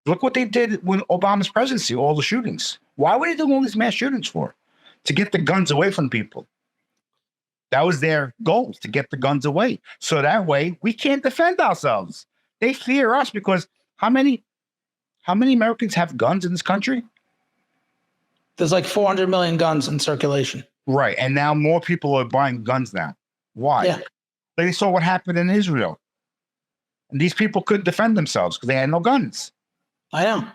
Look what they did when Obama's presidency, all the shootings. Why were they doing all these mass shootings for? To get the guns away from people. That was their goal, to get the guns away. So that way we can't defend ourselves. They fear us because how many Americans have guns in this country? There's like 400 million guns in circulation. Right. And now more people are buying guns now. Why? Yeah. They saw what happened in Israel. And these people couldn't defend themselves because they had no guns. I know.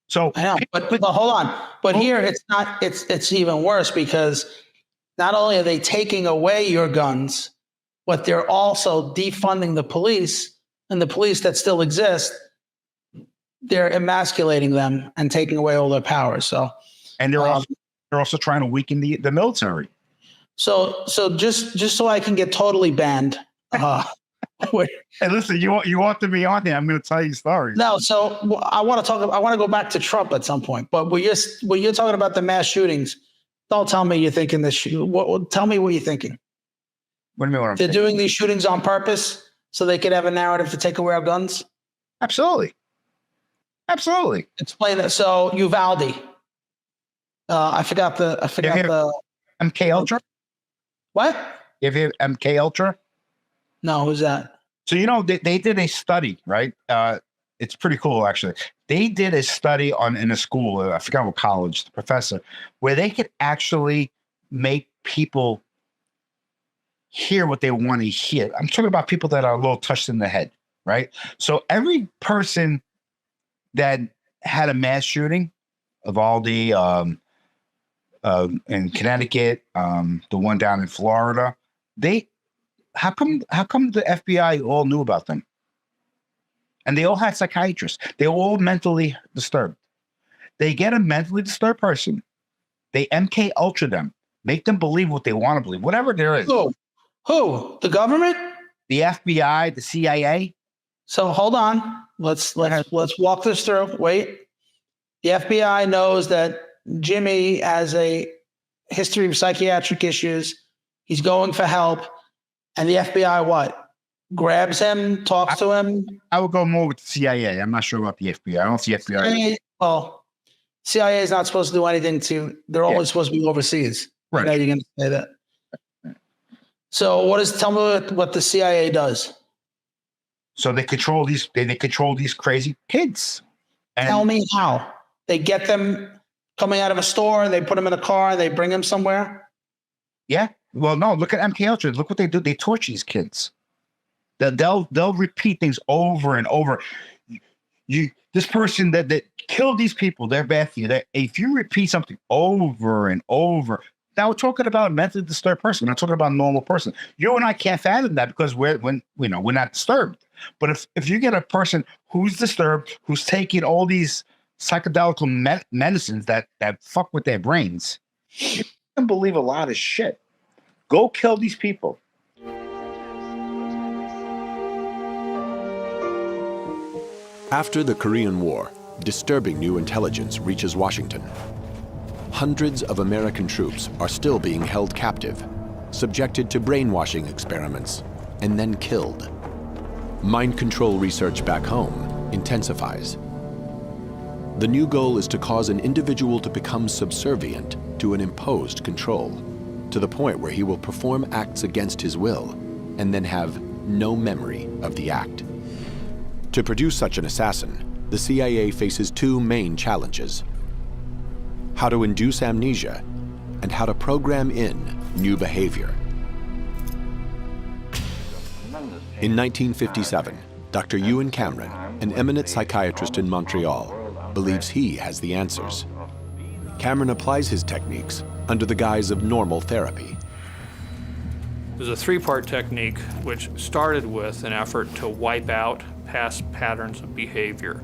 So I know. But hold on. But here it's not, it's even worse because not only are they taking away your guns, but they're also defunding the police, and the police that still exist, they're emasculating them and taking away all their powers. So, and they're also trying to weaken the military. So just so I can get totally banned. Hey, listen, you want to be on there? I'm going to tell you stories. No, so I want to go back to Trump at some point. But when you're talking about the mass shootings, don't tell me you're thinking this. Tell me what you're thinking. What do you mean? They're doing these shootings on purpose so they could have a narrative to take away our guns? Absolutely. Absolutely. Explain that. So Uvalde. I forgot the MK Ultra. What? You hear MK Ultra? No, who's that? So they did a study, right? It's pretty cool, actually. They did a study in a school. I forgot what college, the professor, where they could actually make people hear what they want to hear. I'm talking about people that are a little touched in the head, right? So every person that had a mass shooting, Uvalde, in Connecticut, the one down in Florida, how come the FBI all knew about them? And they all had psychiatrists. They were all mentally disturbed. They get a mentally disturbed person. They MK Ultra them, make them believe what they want to believe, whatever there is. Who? The government? The FBI, the CIA. So hold on. Let's walk this through. Wait. The FBI knows that Jimmy has a history of psychiatric issues. He's going for help. And the FBI what? Grabs him, talks to him? I would go more with the CIA. I'm not sure about the FBI. I don't see FBI. Well, CIA is not supposed to do anything they're only supposed to be overseas. Right. Now you're going to say that. So tell me what the CIA does. So they control these crazy kids. And tell me how. They get them coming out of a store, they put them in a car, they bring them somewhere? Yeah. Well, no, look at MK Ultra. Look what they do. They torture these kids. They'll repeat things over and over. This person that killed these people, they're bad for you. If you repeat something over and over, now we're talking about a mentally disturbed person. We're not talking about a normal person. You and I can't fathom that because we're not disturbed. But if you get a person who's disturbed, who's taking all these psychedelic medicines that fuck with their brains, you can believe a lot of shit. Go kill these people. After the Korean War, disturbing new intelligence reaches Washington. Hundreds of American troops are still being held captive, subjected to brainwashing experiments, and then killed. Mind control research back home intensifies. The new goal is to cause an individual to become subservient to an imposed control, to the point where he will perform acts against his will and then have no memory of the act. To produce such an assassin, the CIA faces two main challenges: how to induce amnesia and how to program in new behavior. In 1957, Dr. Ewan Cameron, an eminent psychiatrist in Montreal, believes he has the answers. Cameron applies his techniques under the guise of normal therapy. There's a three-part technique which started with an effort to wipe out past patterns of behavior.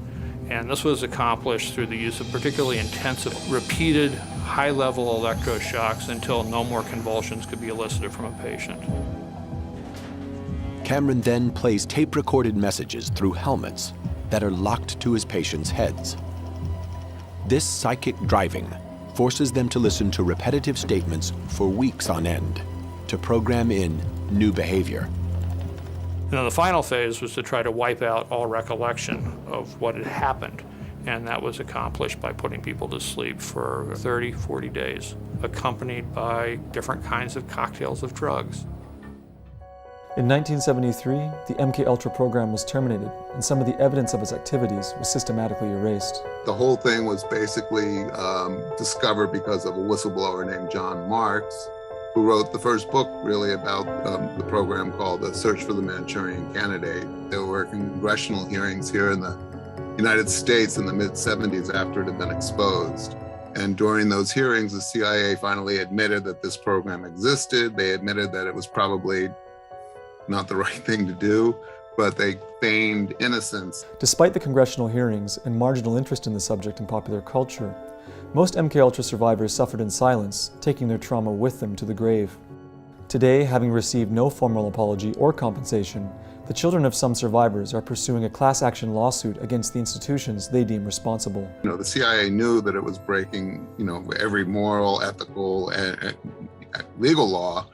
And this was accomplished through the use of particularly intensive, repeated, high-level electroshocks until no more convulsions could be elicited from a patient. Cameron then plays tape-recorded messages through helmets that are locked to his patients' heads. This psychic driving forces them to listen to repetitive statements for weeks on end to program in new behavior. And then the final phase was to try to wipe out all recollection of what had happened. And that was accomplished by putting people to sleep for 30, 40 days, accompanied by different kinds of cocktails of drugs. In 1973, the MKUltra program was terminated, and some of the evidence of its activities was systematically erased. The whole thing was basically discovered because of a whistleblower named John Marks, who wrote the first book really about the program called The Search for the Manchurian Candidate. There were congressional hearings here in the United States in the mid-70s after it had been exposed. And during those hearings, the CIA finally admitted that this program existed. They admitted that it was probably not the right thing to do, but they feigned innocence. Despite the congressional hearings and marginal interest in the subject in popular culture, most MKUltra survivors suffered in silence, taking their trauma with them to the grave. Today, having received no formal apology or compensation, the children of some survivors are pursuing a class action lawsuit against the institutions they deem responsible. The CIA knew that it was breaking, every moral, ethical, and legal law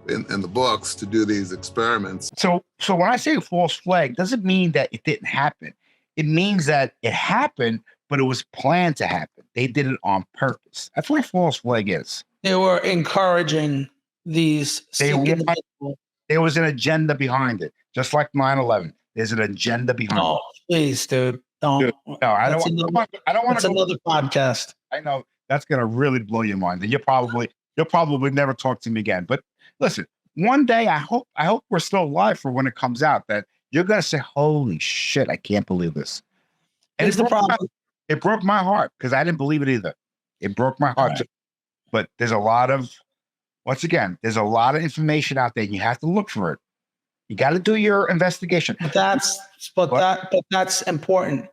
in the books to do these experiments. So when I say false flag, doesn't mean that it didn't happen. It means that it happened, but it was planned to happen. They did it on purpose. That's what a false flag is. They were encouraging these sick individuals. There was an agenda behind it, just like 9/11. There's an agenda behind it. Oh, please, dude. Don't. Dude, no, I don't want to. That's another podcast. I know that's gonna really blow your mind, and you'll probably never talk to me again. But listen, one day I hope we're still alive for when it comes out, that you're gonna say, "Holy shit, I can't believe this." And Here's the problem. It broke my heart because I didn't believe it either. It broke my heart. Right. But there's a lot of information out there, and you have to look for it. You got to do your investigation. But that's important.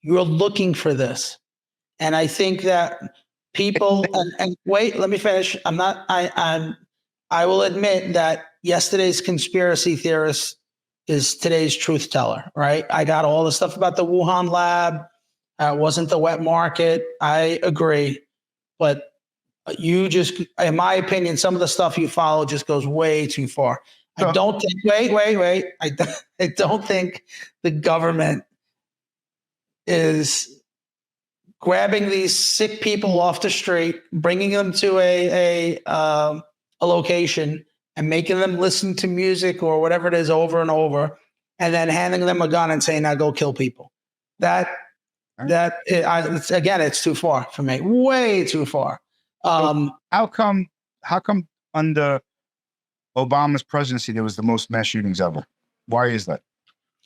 You're looking for this, and I think that people. And wait, let me finish. I will admit that yesterday's conspiracy theorist is today's truth teller. Right? I got all the stuff about the Wuhan lab. Wasn't the wet market. I agree, but you just, in my opinion, some of the stuff you follow just goes way too far. I don't think. Wait. I don't think the government is grabbing these sick people off the street, bringing them to a location, and making them listen to music or whatever it is over and over, and then handing them a gun and saying, "Now go kill people." It's too far for me. Way too far. How come under Obama's presidency there was the most mass shootings ever? Why is that?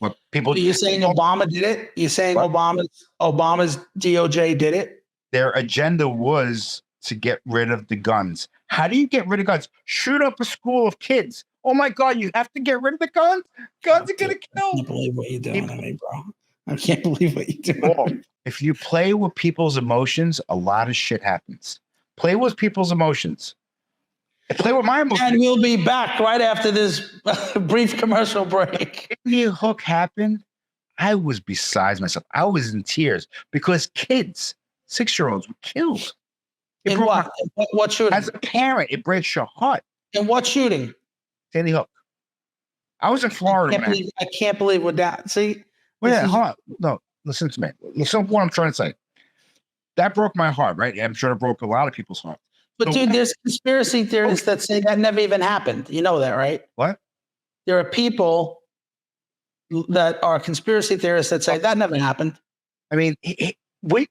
What people? Are you saying Obama did it? You're saying Obama's DOJ did it? Their agenda was to get rid of the guns. How do you get rid of guns? Shoot up a school of kids. Oh my God, you have to get rid of the guns? Guns are gonna kill. I can't believe what you're doing to me, bro. I can't believe what you're doing. Well, if you play with people's emotions, a lot of shit happens. Play with people's emotions. Play with my emotions. And we'll be back right after this brief commercial break. The hook happened. I was beside myself. I was in tears because kids, 6-year-olds, were killed. In what? What shooting? As a parent, it breaks your heart. In what shooting? Sandy Hook. I was in Florida. I can't believe what that. See? Well, yeah, hold on. No, listen to me. Listen to what I'm trying to say. That broke my heart, right? I'm sure it broke a lot of people's hearts. But dude, there's conspiracy theorists that say that never even happened. You know that, right? What? There are people that are conspiracy theorists that say that never happened. I mean, wait.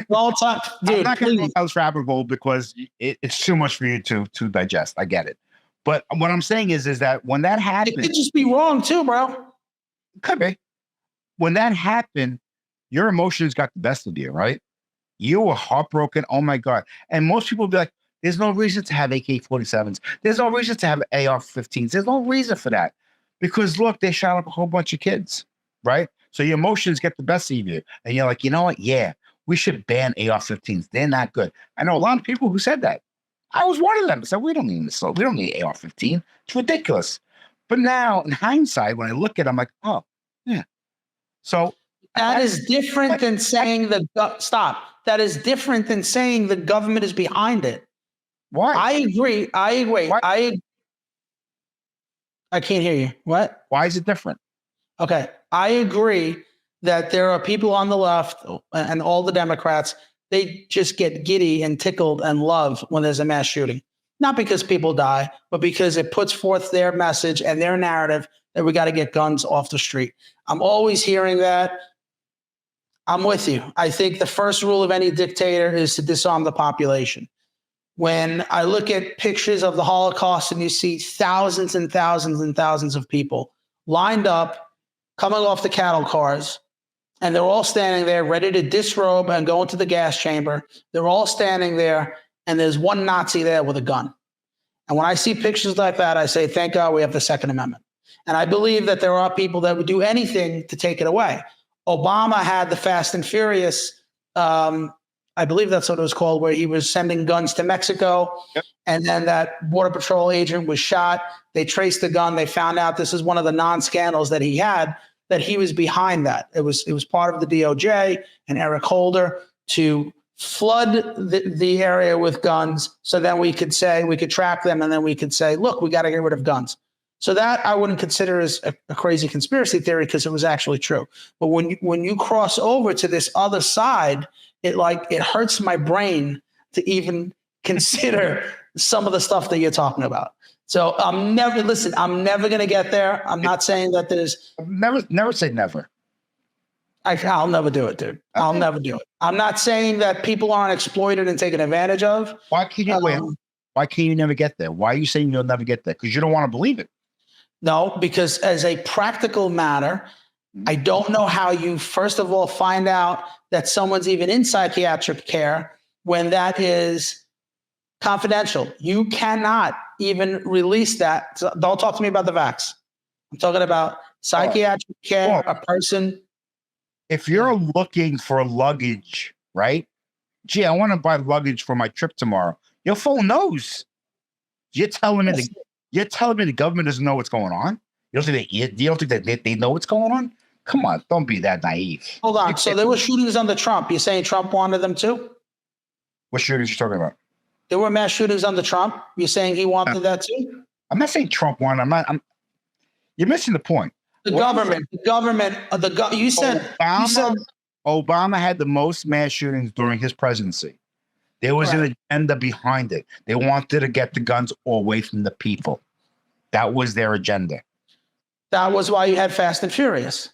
All time, dude. I'm not going to go down this rabbit hole because it's too much for you to digest. I get it. But what I'm saying is that when that happened, it could just be wrong too, bro. Could be. When that happened, your emotions got the best of you, right? You were heartbroken. Oh my God. And most people will be like, there's no reason to have AK-47s. There's no reason to have AR-15s. There's no reason for that. Because look, they shot up a whole bunch of kids, right? So your emotions get the best of you. And you're like, you know what? Yeah, we should ban AR-15s. They're not good. I know a lot of people who said that. I was one of them. I said, we don't need this. We don't need AR-15. It's ridiculous. But now, in hindsight, when I look at it, I'm like, oh, yeah. So that is different than saying stop. That is different than saying the government is behind it. Why? I agree. I can't hear you. What? Why is it different? Okay. I agree that there are people on the left and all the Democrats, they just get giddy and tickled and love when there's a mass shooting. Not because people die, but because it puts forth their message and their narrative that we got to get guns off the street. I'm always hearing that. I'm with you. I think the first rule of any dictator is to disarm the population. When I look at pictures of the Holocaust and you see thousands and thousands and thousands of people lined up, coming off the cattle cars, and they're all standing there ready to disrobe and go into the gas chamber. They're all standing there, and there's one Nazi there with a gun. And when I see pictures like that, I say, thank God we have the Second Amendment. And I believe that there are people that would do anything to take it away. Obama had the Fast and Furious, I believe that's what it was called, where he was sending guns to Mexico. Yep. And then that Border Patrol agent was shot. They traced the gun. They found out this is one of the non-scandals that he had, that he was behind that. It was part of the DOJ and Eric Holder to flood the area with guns. So then we could track them, and then we could say, look, we got to get rid of guns. So that I wouldn't consider as a crazy conspiracy theory, because it was actually true. But when you cross over to this other side, it hurts my brain to even consider some of the stuff that you're talking about. So I'm never going to get there. I'm not saying that there's never say never. I'll never do it, dude. I'll never do it. I'm not saying that people aren't exploited and taken advantage of. Why can't you never get there? Why are you saying you'll never get there? Because you don't want to believe it. No, because as a practical matter, I don't know how you, first of all, find out that someone's even in psychiatric care when that is confidential. You cannot even release that. So don't talk to me about the vax. I'm talking about psychiatric care, a person. If you're looking for luggage, right? Gee, I want to buy luggage for my trip tomorrow. Your phone knows. You're telling me the government doesn't know what's going on? You don't think that they know what's going on? Come on, don't be that naive. Hold on. So there were shootings under Trump. You're saying Trump wanted them too? What shootings are you talking about? There were mass shootings under Trump. You're saying he wanted that too? I'm not saying Trump wanted. You're missing the point. You said Obama had the most mass shootings during his presidency. There was an agenda behind it. They wanted to get the guns away from the people. That was their agenda. That was why you had Fast and Furious.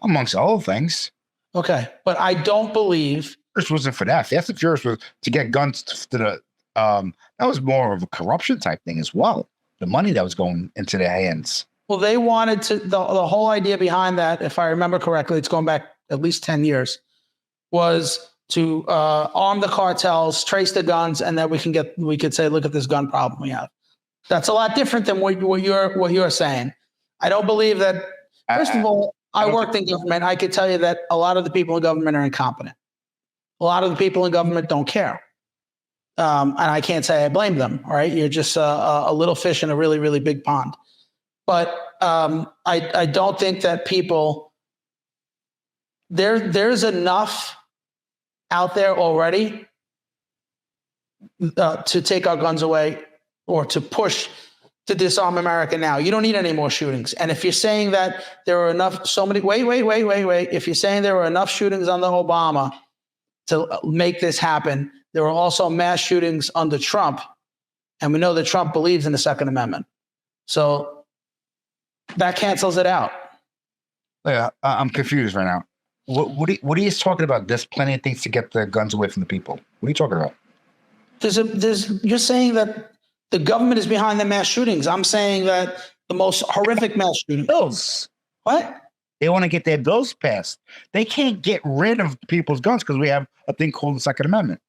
Amongst other things. Okay. But I don't believe. This wasn't for that. Fast and Furious was to get guns to the, that was more of a corruption type thing as well. The money that was going into their hands. Well, they wanted to, the whole idea behind that, if I remember correctly, it's going back at least 10 years, was to arm the cartels, trace the guns, and then we could say, look at this gun problem we have. That's a lot different than what you're saying. I don't believe that. First of all, I worked in government. I could tell you that a lot of the people in government are incompetent. A lot of the people in government don't care. And I can't say I blame them. All right. You're just a little fish in a really, really big pond. But I don't think that people, there's enough out there already to take our guns away or to push to disarm America now. You don't need any more shootings. And if you're saying that there are enough, wait. If you're saying there were enough shootings under Obama to make this happen, there were also mass shootings under Trump. And we know that Trump believes in the Second Amendment. So that cancels it out. Yeah, I'm confused right now. What are you talking about? There's plenty of things to get the guns away from the people. What are you talking about? You're saying that the government is behind the mass shootings. I'm saying that the most horrific mass shootings. Bills. What? They want to get their bills passed. They can't get rid of people's guns because we have a thing called the Second Amendment,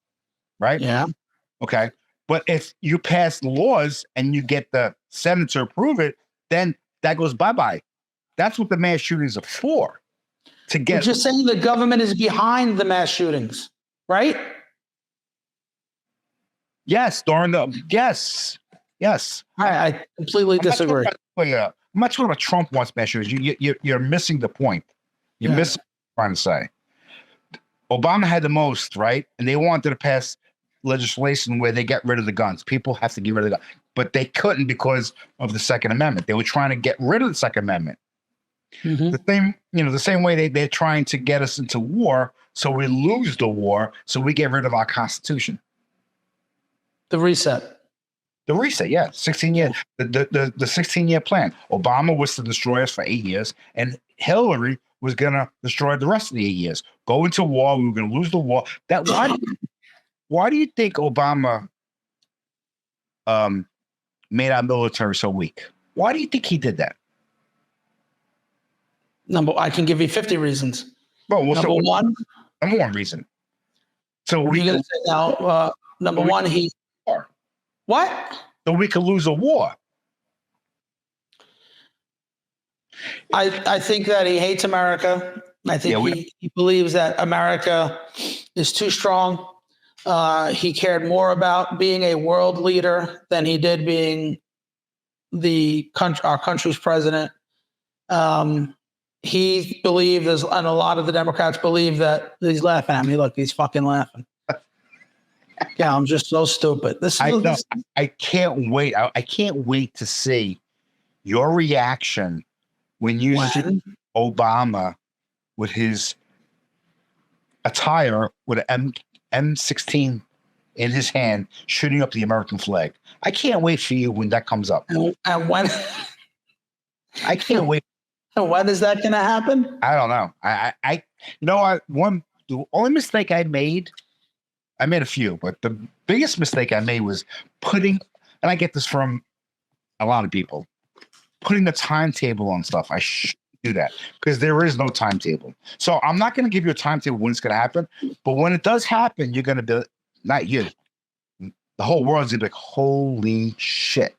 right? Yeah. Okay. But if you pass laws and you get the Senate to approve it, then that goes bye-bye. That's what the mass shootings are for. To get. You're just saying the government is behind the mass shootings, right? Yes, yes. I completely disagree. I'm not talking about Trump wants mass shootings. You're missing the point. You're missing what I'm trying to say. Obama had the most, right? And they wanted to pass legislation where they get rid of the guns. People have to get rid of the guns. But they couldn't because of the Second Amendment. They were trying to get rid of the Second Amendment. Mhm. The same way they're trying to get us into war, so we lose the war, so we get rid of our Constitution. The reset. The reset, yeah, 16 years. The 16-year plan. Obama was to destroy us for 8 years, and Hillary was gonna destroy the rest of the 8 years. Go into war. We were gonna lose the war. Why do you think Obama made our military so weak? Why do you think he did that? I can give you 50 reasons. Well, Number one reason. So we you're gonna say now. Number one, he war. What? So we could lose a war. I think that he hates America. I think he believes that America is too strong. He cared more about being a world leader than he did being our country's president. He believed, and a lot of the Democrats believe, that he's laughing at me. Look, he's fucking laughing. Yeah, I'm just so stupid. I can't wait. I can't wait to see your reaction when you see Obama with his attire with an M16 in his hand, shooting up the American flag. I can't wait for you when that comes up. And when? I can't wait. And when is that going to happen? I don't know. The only mistake I made a few, but the biggest mistake I made was and I get this from a lot of people, putting the timetable on stuff. I shouldn't do that because there is no timetable. So I'm not going to give you a timetable when it's going to happen, but when it does happen, you're going to be, not you, the whole world's going to be like, holy shit.